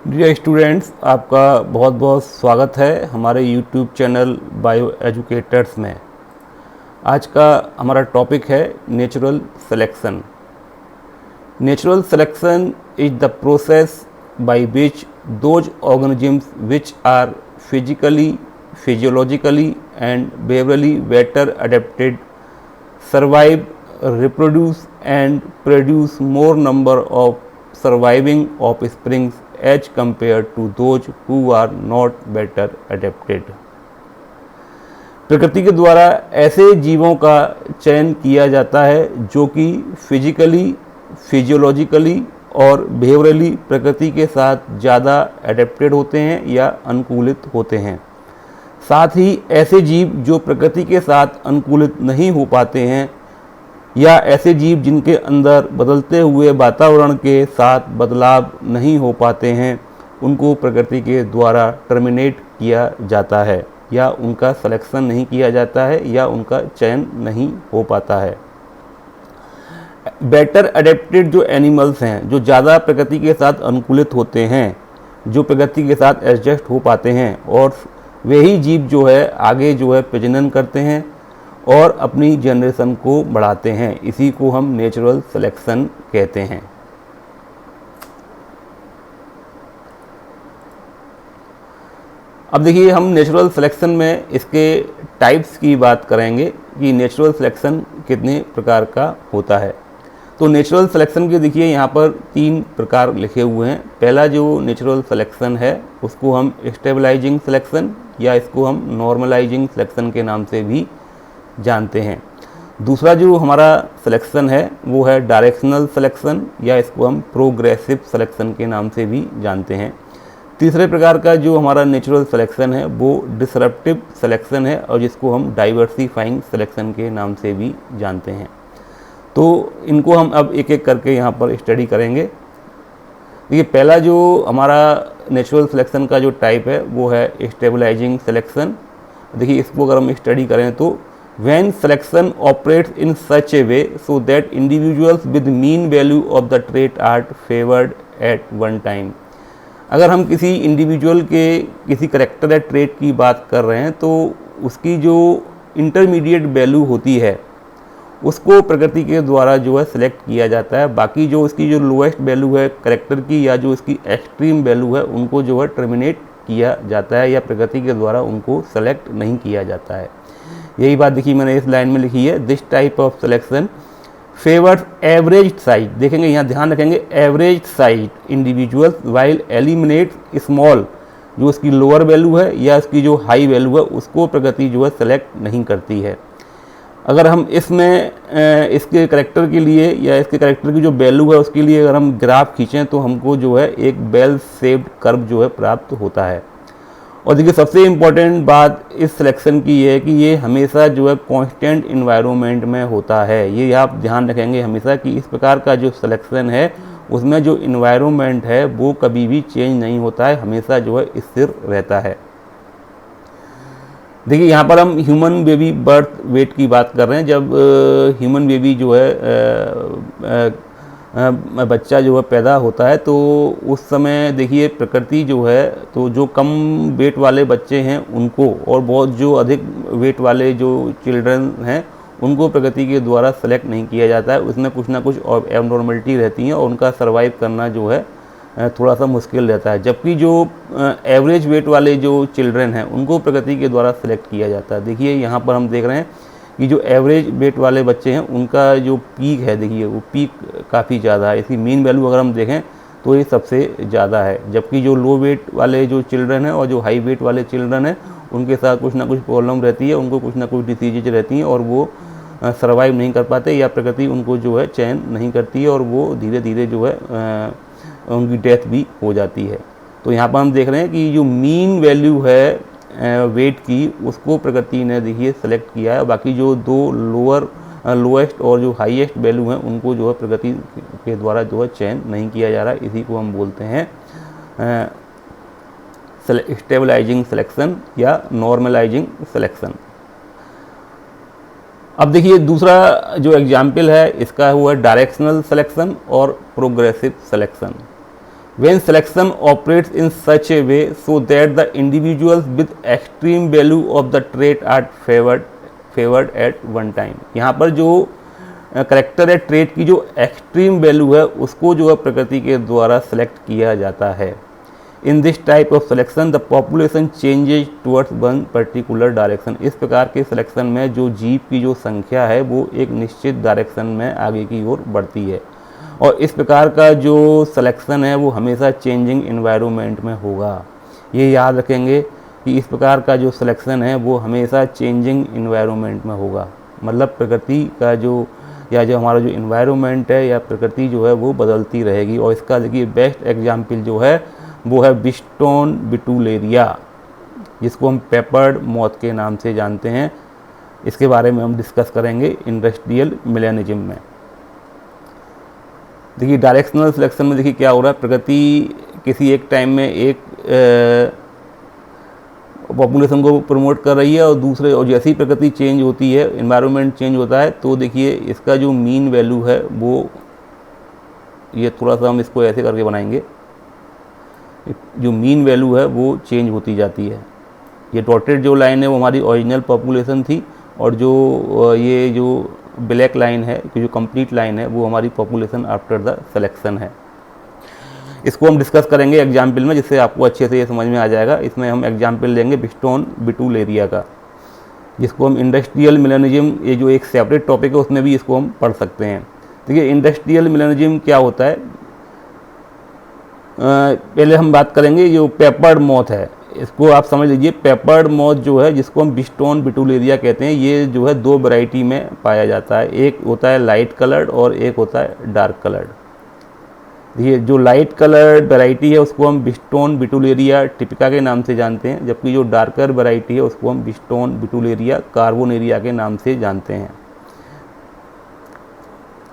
Dear students, आपका बहुत बहुत स्वागत है हमारे यूट्यूब चैनल बायो एजुकेटर्स में। आज का हमारा टॉपिक है natural selection. Natural selection is the process by which those organisms which are physically, physiologically and behaviourally better adapted survive, reproduce and produce more number of surviving offsprings as compared to those who are not better adapted। प्रकृति के द्वारा ऐसे जीवों का चयन किया जाता है जो कि फिजिकली, फिजियोलॉजिकली और बिहेवियरली प्रकृति के साथ ज़्यादा अडेप्टेड होते हैं या अनुकूलित होते हैं। साथ ही ऐसे जीव जो प्रकृति के साथ अनुकूलित नहीं हो पाते हैं या ऐसे जीव जिनके अंदर बदलते हुए वातावरण के साथ बदलाव नहीं हो पाते हैं, उनको प्रकृति के द्वारा टर्मिनेट किया जाता है या उनका सिलेक्शन नहीं किया जाता है या उनका चयन नहीं हो पाता है। बेटर अडेप्टेड जो एनिमल्स हैं, जो ज़्यादा प्रकृति के साथ अनुकूलित होते हैं, जो प्रकृति के साथ एडजस्ट हो पाते हैं, और वही जीव जो है आगे जो है प्रजनन करते हैं और अपनी जनरेशन को बढ़ाते हैं। इसी को हम नेचुरल सिलेक्शन कहते हैं। अब देखिए, हम नेचुरल सिलेक्शन में इसके टाइप्स की बात करेंगे कि नेचुरल सिलेक्शन कितने प्रकार का होता है। तो नेचुरल सिलेक्शन के देखिए यहाँ पर 3 प्रकार लिखे हुए हैं। पहला जो नेचुरल सिलेक्शन है उसको हम स्टेबलाइजिंग सिलेक्शन या इसको हम नॉर्मलाइजिंग सिलेक्शन के नाम से भी जानते हैं। दूसरा जो हमारा सिलेक्शन है वो है डायरेक्शनल सिलेक्शन या इसको हम प्रोग्रेसिव सिलेक्शन के नाम से भी जानते हैं। तीसरे प्रकार का जो हमारा नेचुरल सिलेक्शन है वो डिसरप्टिव सिलेक्शन है और जिसको हम डाइवर्सिफाइंग सिलेक्शन के नाम से भी जानते हैं। तो इनको हम अब एक एक करके यहाँ पर स्टडी करेंगे। देखिए, पहला जो हमारा नेचुरल सिलेक्शन का जो टाइप है वो है स्टेबलाइजिंग सिलेक्शन। देखिए, इसको अगर हम स्टडी करें तो when selection operates in such a way so that individuals with mean value of the trait are favoured at one time. अगर हम किसी इंडिविजुअल के किसी करेक्टर या ट्रेट की बात कर रहे हैं तो उसकी जो इंटरमीडिएट वैल्यू होती है उसको प्रकृति के द्वारा जो है सिलेक्ट किया जाता है। बाकी जो उसकी जो लोएस्ट वैल्यू है करेक्टर की या जो उसकी एक्सट्रीम वैल्यू है उनको जो है टर्मिनेट किया जाता है या प्रकृति के द्वारा उनको सेलेक्ट नहीं किया जाता है। यही बात देखिए मैंने इस लाइन में लिखी है, this type of selection favours average size. देखेंगे यहाँ, ध्यान रखेंगे, average size individual while eliminate small, जो उसकी लोअर वैल्यू है या उसकी जो हाई वैल्यू है उसको प्रकृति जो है सेलेक्ट नहीं करती है। अगर हम इसमें इसके करेक्टर के लिए या इसके करेक्टर की जो वैल्यू है उसके लिए अगर हम ग्राफ खींचें तो हमको जो है एक बेल शेप्ड कर्व जो है प्राप्त होता है। और देखिए, सबसे इम्पॉर्टेंट बात इस सिलेक्शन की ये है कि ये हमेशा जो है कांस्टेंट इन्वायरमेंट में होता है। ये आप ध्यान रखेंगे हमेशा कि इस प्रकार का जो सिलेक्शन है उसमें जो इन्वायरमेंट है वो कभी भी चेंज नहीं होता है, हमेशा जो है स्थिर रहता है। देखिए, यहाँ पर हम ह्यूमन बेबी बर्थ वेट की बात कर रहे हैं। जब ह्यूमन बेबी जो है बच्चा जो है पैदा होता है तो उस समय देखिए प्रकृति जो है तो जो कम वेट वाले बच्चे हैं उनको और बहुत जो अधिक वेट वाले जो चिल्ड्रन हैं उनको प्रकृति के द्वारा सेलेक्ट नहीं किया जाता है। उसमें कुछ ना कुछ एबनॉर्मलिटी रहती है और उनका सर्वाइव करना जो है थोड़ा सा मुश्किल रहता है। जबकि जो एवरेज वेट वाले जो चिल्ड्रन हैं उनको प्रकृति के द्वारा सेलेक्ट किया जाता है। देखिए, यहाँ पर हम देख रहे हैं कि जो एवरेज वेट वाले बच्चे हैं उनका जो पीक है, देखिए वो पीक काफ़ी ज़्यादा है। इसकी मीन वैल्यू अगर हम देखें तो ये सबसे ज़्यादा है। जबकि जो लो वेट वाले जो चिल्ड्रन हैं और जो हाई वेट वाले चिल्ड्रन हैं उनके साथ कुछ ना कुछ प्रॉब्लम रहती है, उनको कुछ ना कुछ डिसीजेज रहती हैं और वो सर्वाइव नहीं कर पाते या प्रकृति उनको जो है चयन नहीं करती है और वो धीरे धीरे जो है उनकी डेथ भी हो जाती है। तो यहाँ पर हम देख रहे हैं कि जो मीन वैल्यू है वेट की उसको प्रकृति ने देखिए सेलेक्ट किया है। बाकी जो दो लोएस्ट और जो हाईएस्ट वैल्यू हैं उनको जो है प्रकृति के द्वारा जो है चयन नहीं किया जा रहा है। इसी को हम बोलते हैं स्टेबलाइजिंग सिलेक्शन या नॉर्मलाइजिंग सिलेक्शन। अब देखिए, दूसरा जो एग्जाम्पल है इसका हुआ डायरेक्शनल सिलेक्शन और progressive selection. When selection operates in such a way so that the individuals with extreme value of the trait are favored at one time। यहाँ पर जो करेक्टर है ट्रेट की जो एक्सट्रीम वैल्यू है उसको जो है प्रकृति के द्वारा सेलेक्ट किया जाता है। In this type of selection the population changes towards one particular direction. इस प्रकार के सिलेक्शन में जो जीव की जो संख्या है वो एक निश्चित डायरेक्शन में आगे की ओर बढ़ती है, और इस प्रकार का जो सिलेक्शन है वो हमेशा चेंजिंग एनवायरनमेंट में होगा। ये याद रखेंगे कि इस प्रकार का जो सिलेक्शन है वो हमेशा चेंजिंग एनवायरनमेंट में होगा, मतलब प्रकृति का जो या जो हमारा जो एनवायरनमेंट है या प्रकृति जो है वो बदलती रहेगी। और इसका देखिए बेस्ट एग्जाम्पल जो है वो है बिस्टोन बिटुलेरिया, जिसको हम पेपर्ड मॉथ के नाम से जानते हैं। इसके बारे में हम डिस्कस करेंगे इंडस्ट्रियल मिलेनिज्म में। देखिए डायरेक्शनल सिलेक्शन में देखिए क्या हो रहा है, प्रकृति किसी एक टाइम में एक पॉपुलेशन को प्रमोट कर रही है और दूसरे, और जैसे ही प्रकृति चेंज होती है, एनवायरनमेंट चेंज होता है, तो देखिए इसका जो मीन वैल्यू है वो, ये थोड़ा सा हम इसको ऐसे करके बनाएंगे, जो मीन वैल्यू है वो चेंज होती जाती है। ये डॉटेड जो लाइन है वो हमारी ओरिजिनल पॉपुलेशन थी, और जो ये जो ब्लैक लाइन है, जो कंप्लीट लाइन है, वो हमारी पॉपुलेशन आफ्टर द सिलेक्शन है। इसको हम डिस्कस करेंगे एग्जाम्पल में, जिससे आपको अच्छे से ये समझ में आ जाएगा। इसमें हम एग्जाम्पल लेंगे बिस्टोन बिटुलेरिया का, जिसको हम इंडस्ट्रियल मिलेनिज्म, ये जो एक सेपरेट टॉपिक है उसमें भी इसको हम पढ़ सकते हैं। देखिए इंडस्ट्रियल मिलेनिज्म क्या होता है, पहले हम बात करेंगे जो पेपर्ड मॉथ है, इसको आप समझ लीजिए। पेपर्ड मॉथ जो है, जिसको हम बिस्टोन बिटुलेरिया कहते हैं, ये जो है दो वैरायटी में पाया जाता है। एक होता है लाइट कलर्ड और एक होता है डार्क कलर्ड। ये जो लाइट कलर्ड वैरायटी है उसको हम बिस्टोन बिटुलेरिया टिपिका के नाम से जानते हैं, जबकि जो डार्कर वैरायटी है उसको हम बिस्टोन बिटुलेरिया कार्बोनेरिया के नाम से जानते हैं।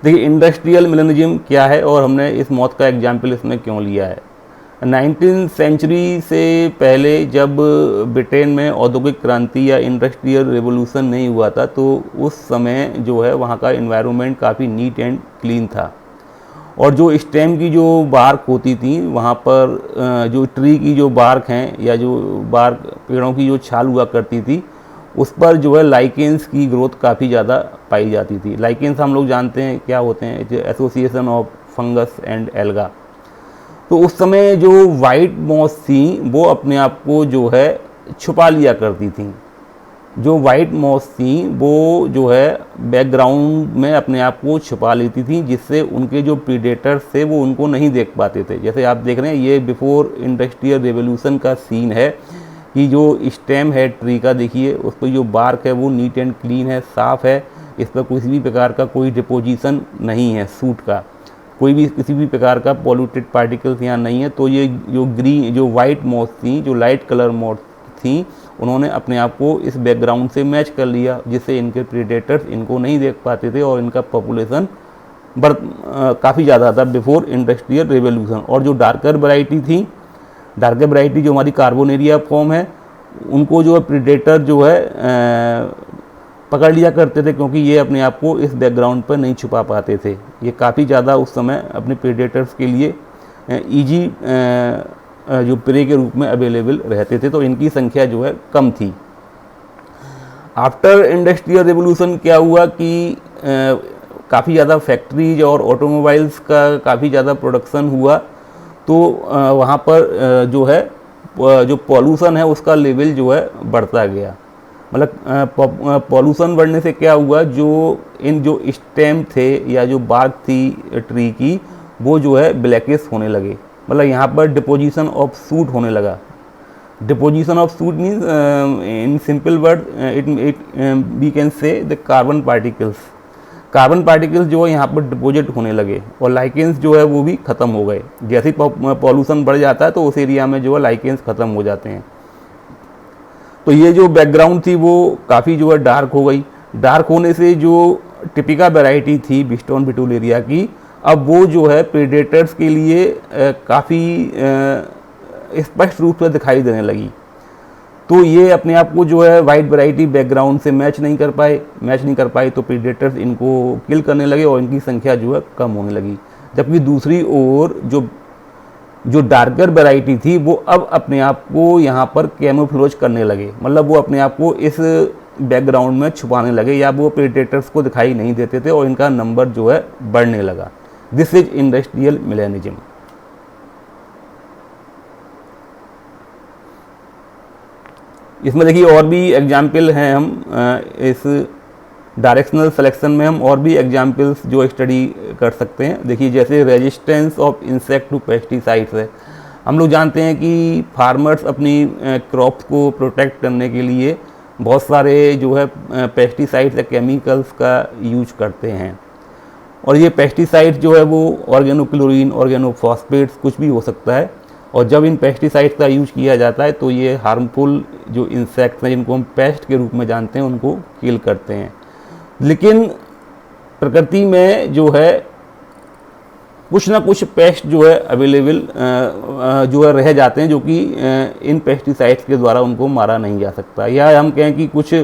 देखिए इंडस्ट्रियल मिलेनिज्म क्या है और हमने इस मौत का एग्जाम्पल इसमें क्यों लिया है। 19वीं सेंचुरी से पहले जब ब्रिटेन में औद्योगिक क्रांति या इंडस्ट्रियल रेवोल्यूशन नहीं हुआ था, तो उस समय जो है वहाँ का एनवायरनमेंट काफ़ी नीट एंड क्लीन था, और जो स्टेम की जो बार्क होती थी वहाँ पर जो ट्री की जो बार्क हैं या जो बार्क पेड़ों की जो छाल हुआ करती थी, उस पर जो है लाइकेंस की ग्रोथ काफ़ी ज़्यादा पाई जाती थी। लाइकेंस हम लोग जानते हैं क्या होते हैं, association of fungus and alga. तो उस समय जो वाइट मॉस थी वो अपने आप को जो है छुपा लिया करती थी। जो वाइट मॉस थी वो जो है बैकग्राउंड में अपने आप को छुपा लेती थी, जिससे उनके जो प्रीडेटर्स थे वो उनको नहीं देख पाते थे। जैसे आप देख रहे हैं ये बिफोर इंडस्ट्रियल रेवोल्यूशन का सीन है कि जो स्टेम है ट्री का, देखिए उस पर जो बार्क है वो नीट एंड क्लीन है, साफ़ है, इस पर किसी भी प्रकार का कोई डिपोजिशन नहीं है सूट का, कोई भी किसी भी प्रकार का पॉल्यूटेड पार्टिकल्स यहाँ नहीं है। तो ये जो वाइट मॉस थी, जो लाइट कलर मॉस थी, उन्होंने अपने आप को इस बैकग्राउंड से मैच कर लिया, जिससे इनके प्रीडेटर्स इनको नहीं देख पाते थे और इनका पॉपुलेशन काफ़ी ज़्यादा था बिफोर इंडस्ट्रियल रेवोल्यूशन। और जो डार्कर वैरायटी थी, डार्कर वैरायटी जो हमारी कार्बोनेरिया फॉर्म है, उनको जो है प्रीडेटर जो है पकड़ लिया करते थे, क्योंकि ये अपने आप को इस बैकग्राउंड पर नहीं छुपा पाते थे। ये काफ़ी ज़्यादा उस समय अपने प्रीडेटर्स के लिए ईजी जो प्रे के रूप में अवेलेबल रहते थे, तो इनकी संख्या जो है कम थी। आफ्टर इंडस्ट्रियल रेवोल्यूशन क्या हुआ कि काफ़ी ज़्यादा फैक्ट्रीज और ऑटोमोबाइल्स का काफ़ी ज़्यादा प्रोडक्शन हुआ, तो वहाँ पर जो है जो पॉल्यूशन है उसका लेवल जो है बढ़ता गया। मतलब पॉल्यूशन बढ़ने से क्या हुआ, जो स्टेम थे या जो बार्क थी ट्री की, वो जो है ब्लैकिश होने लगे। मतलब यहाँ पर डिपोजिशन ऑफ सूट होने लगा। Deposition of soot means in simple word it we can say the carbon particles. Carbon particles जो है यहाँ पर डिपोजिट होने लगे और लाइकेंस जो है वो भी ख़त्म हो गए। जैसे ही पॉल्यूशन बढ़ जाता है तो उस एरिया में जो है लाइकेंस ख़त्म हो जाते हैं। तो ये जो बैकग्राउंड थी वो काफ़ी जो है डार्क हो गई। डार्क होने से जो टिपिका वैरायटी थी बिस्टोन बिटुलेरिया की, अब वो जो है प्रेडेटर्स के लिए काफ़ी स्पष्ट रूप से दिखाई देने लगी। तो ये अपने आप को जो है वाइट वैरायटी बैकग्राउंड से मैच नहीं कर पाए, तो प्रेडेटर्स इनको किल करने लगे और इनकी संख्या जो है कम होने लगी। जबकि दूसरी ओर जो जो डार्कर वैरायटी थी वो अब अपने आप को यहाँ पर कैमोफ्लेज करने लगे, मतलब वो अपने आप को इस बैकग्राउंड में छुपाने लगे, या वो प्रेडेटर्स को दिखाई नहीं देते थे और इनका नंबर जो है बढ़ने लगा। This is industrial मिलेनिज्म। इसमें देखिए और भी एग्जाम्पल हैं, हम इस डायरेक्शनल सिलेक्शन में हम और भी एग्जाम्पल्स जो स्टडी कर सकते हैं। देखिए जैसे resistance of insect to pesticides है। हम लोग जानते हैं कि फार्मर्स अपनी क्रॉप्स को प्रोटेक्ट करने के लिए बहुत सारे जो है पेस्टिसाइड्स या केमिकल्स का यूज करते हैं, और ये पेस्टिसाइड्स जो है वो ऑर्गेनोक्लोरीन, ऑर्गेनोफॉस्फेट्स कुछ भी हो सकता है, और जब इन पेस्टिसाइड्स का यूज किया जाता है तो ये हार्मफुल जो इंसेक्ट्स हैं जिनको हम पेस्ट के रूप में जानते हैं उनको किल करते हैं। लेकिन प्रकृति में जो है कुछ ना कुछ पेस्ट जो है अवेलेबल जो है रह जाते हैं, जो कि इन पेस्टिसाइड्स के द्वारा उनको मारा नहीं जा सकता। या हम कहें कि कुछ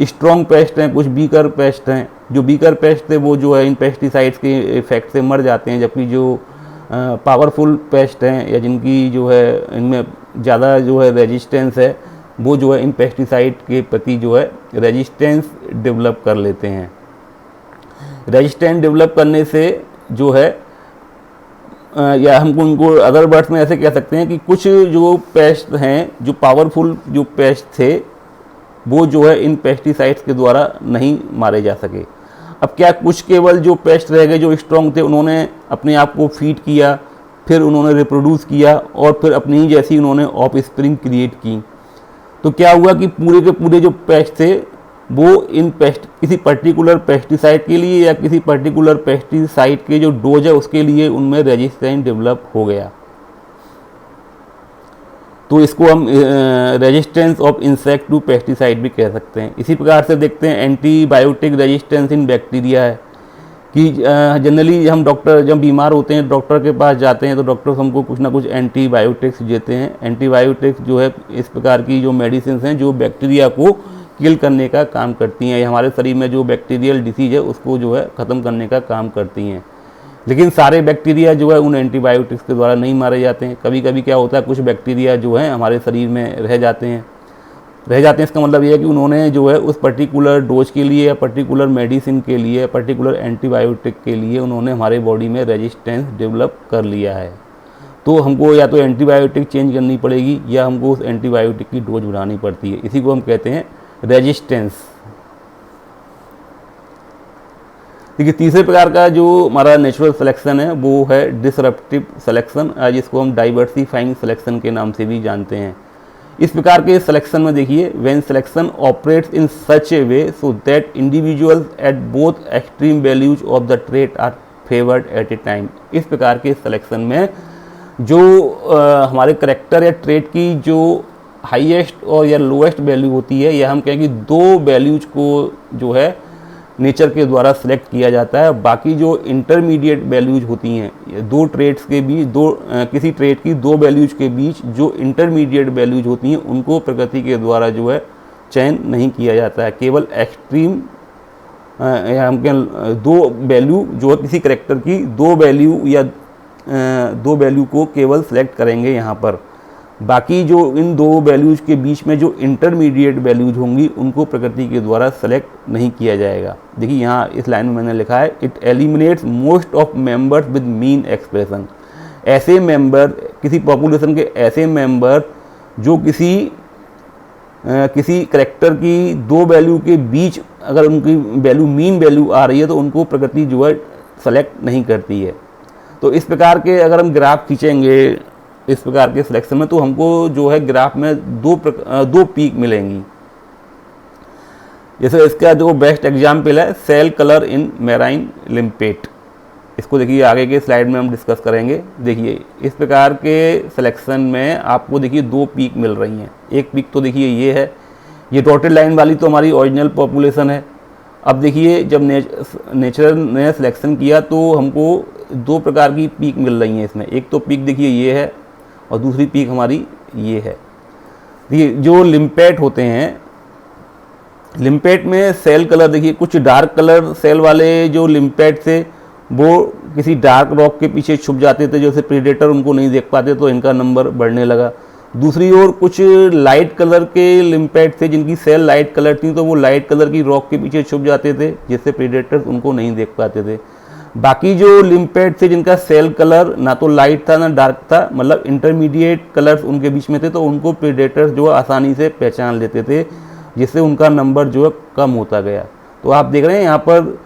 स्ट्रॉन्ग पेस्ट हैं, कुछ वीकर पेस्ट हैं। जो वीकर पेस्ट थे वो जो है इन पेस्टिसाइड्स के इफेक्ट से मर जाते हैं, जबकि जो पावरफुल पेस्ट हैं या जिनकी जो है इनमें ज़्यादा जो है रेजिस्टेंस है, वो जो है इन पेस्टिसाइड के प्रति जो है रेजिस्टेंस डेवलप कर लेते हैं। रेजिस्टेंस डेवलप करने से जो है या हमको उनको अदर वर्ड्स में ऐसे कह सकते हैं कि कुछ जो पेस्ट हैं, जो पावरफुल जो पेस्ट थे, वो जो है इन पेस्टिसाइड्स के द्वारा नहीं मारे जा सके। अब क्या कुछ केवल जो पेस्ट रह गए जो स्ट्रॉन्ग थे, उन्होंने अपने आप को फीड किया, फिर उन्होंने रिप्रोड्यूस किया और फिर अपनी ही जैसी उन्होंने ऑफ स्प्रिंग क्रिएट की। तो क्या हुआ कि पूरे के पूरे जो पेस्ट थे वो इन पेस्ट किसी पर्टिकुलर पेस्टिसाइड के लिए या किसी पर्टिकुलर पेस्टिसाइड के जो डोज है उसके लिए उनमें रेजिस्टेंस डेवलप हो गया। तो इसको हम resistance of insect to pesticide भी कह सकते हैं। इसी प्रकार से देखते हैं एंटीबायोटिक रेजिस्टेंस इन बैक्टीरिया है कि जनरली हम डॉक्टर जब बीमार होते हैं डॉक्टर के पास जाते हैं तो डॉक्टर्स हमको कुछ ना कुछ एंटीबायोटिक्स देते हैं। एंटीबायोटिक्स जो है इस प्रकार की जो मेडिसिन हैं जो बैक्टीरिया को किल करने का काम करती हैं, हमारे शरीर में जो बैक्टीरियल डिसीज है उसको जो है ख़त्म करने का काम करती हैं। लेकिन सारे बैक्टीरिया जो है उन एंटीबायोटिक्स के द्वारा नहीं मारे जाते हैं। कभी कभी क्या होता है, कुछ बैक्टीरिया जो हैं हमारे शरीर में रह जाते हैं। इसका मतलब ये है कि उन्होंने जो है उस पर्टिकुलर डोज के लिए या पर्टिकुलर मेडिसिन के लिए, पर्टिकुलर एंटीबायोटिक के लिए उन्होंने हमारे बॉडी में रेजिस्टेंस डेवलप कर लिया है। तो हमको या तो एंटीबायोटिक चेंज करनी पड़ेगी या हमको उस एंटीबायोटिक की डोज बढ़ानी पड़ती है। इसी को हम कहते हैं रेजिस्टेंस। देखिए तीसरे प्रकार का जो हमारा नेचुरल सिलेक्शन है वो है डिसरप्टिव सिलेक्शन, जिसको हम डाइवर्सिफाइंग सिलेक्शन के नाम से भी जानते हैं। इस प्रकार के सिलेक्शन में देखिए when selection operates in such a way so that individuals at both extreme values of the trait are favoured at a time. इस प्रकार के सिलेक्शन में जो हमारे करेक्टर या ट्रेट की जो हाईएस्ट और या लोएस्ट वैल्यू होती है, या हम कहें कि दो वैल्यूज को जो है नेचर के द्वारा सेलेक्ट किया जाता है। बाकी जो इंटरमीडिएट वैल्यूज होती हैं दो ट्रेट्स के बीच, किसी ट्रेट की दो वैल्यूज के बीच जो इंटरमीडिएट वैल्यूज होती हैं उनको प्रकृति के द्वारा जो है चयन नहीं किया जाता है। केवल एक्सट्रीम या हम कहें दो वैल्यू जो है किसी करेक्टर की दो वैल्यू या दो वैल्यू को केवल सेलेक्ट करेंगे यहाँ पर। बाकी जो इन दो वैल्यूज के बीच में जो इंटरमीडिएट वैल्यूज होंगी उनको प्रकृति के द्वारा सेलेक्ट नहीं किया जाएगा। देखिए यहाँ इस लाइन में मैंने लिखा है it eliminates most of members with mean expression. ऐसे मेंबर, किसी पॉपुलेशन के ऐसे मेंबर जो किसी करेक्टर की दो वैल्यू के बीच अगर उनकी वैल्यू मीन वैल्यू आ रही है तो उनको प्रकृति जो है सेलेक्ट नहीं करती है। तो इस प्रकार के अगर हम ग्राफ खींचेंगे इस प्रकार के सिलेक्शन में तो हमको जो है ग्राफ में दो पीक मिलेंगी। जैसे इसका जो बेस्ट एग्जाम्पल है shell colour in marine limpet. इसको देखिए आगे के स्लाइड में हम डिस्कस करेंगे। देखिए इस प्रकार के सिलेक्शन में आपको देखिए दो पीक मिल रही हैं। एक पीक तो देखिए ये है, ये डॉटेड लाइन वाली तो हमारी ओरिजिनल पॉपुलेशन है। अब देखिए जब नेचर ने सिलेक्शन किया तो हमको दो प्रकार की पीक मिल रही हैं इसमें। एक तो पीक देखिए ये है और दूसरी पीक हमारी ये है। देखिए जो लिम्पेट होते हैं, लिम्पेट में सेल कलर देखिए कुछ डार्क कलर सेल वाले जो लिम्पेट थे वो किसी डार्क रॉक के पीछे छुप जाते थे, जैसे प्रीडेटर उनको नहीं देख पाते, तो इनका नंबर बढ़ने लगा। दूसरी ओर कुछ लाइट कलर के लिम्पैड थे जिनकी सेल लाइट कलर थी, तो वो लाइट कलर की रॉक के पीछे छुप जाते थे, जिससे प्रीडेटर्स उनको नहीं देख पाते थे। बाकी जो लिम्पैड थे जिनका सेल कलर ना तो लाइट था ना डार्क था, मतलब इंटरमीडिएट कलर्स उनके बीच में थे, तो उनको प्रीडेटर्स जो है आसानी से पहचान लेते थे, जिससे उनका नंबर जो है कम होता गया। तो आप देख रहे हैं यहाँ पर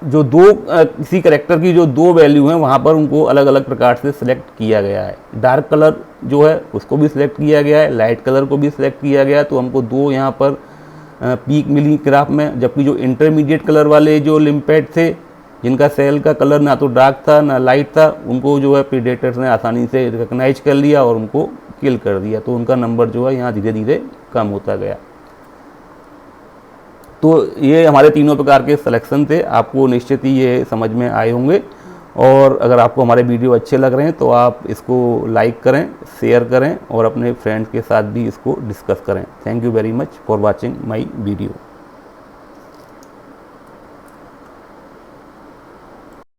किसी करेक्टर की जो दो वैल्यू हैं वहाँ पर उनको अलग अलग प्रकार से सिलेक्ट किया गया है। डार्क कलर जो है उसको भी सिलेक्ट किया गया है, लाइट कलर को भी सिलेक्ट किया गया है, तो हमको दो यहाँ पर पीक मिली ग्राफ में। जबकि जो इंटरमीडिएट कलर वाले जो लिम्पैड थे जिनका सेल का कलर ना तो डार्क था ना लाइट था, उनको जो है प्रीडेटर्स ने आसानी से रिकग्नाइज कर लिया और उनको किल कर दिया, तो उनका नंबर जो है यहाँ धीरे धीरे कम होता गया। तो ये हमारे तीनों प्रकार के सिलेक्शन थे, आपको निश्चित ही ये समझ में आए होंगे। और अगर आपको हमारे वीडियो अच्छे लग रहे हैं तो आप इसको लाइक करें, शेयर करें और अपने फ्रेंड्स के साथ भी इसको डिस्कस करें। Thank you very much for watching my video.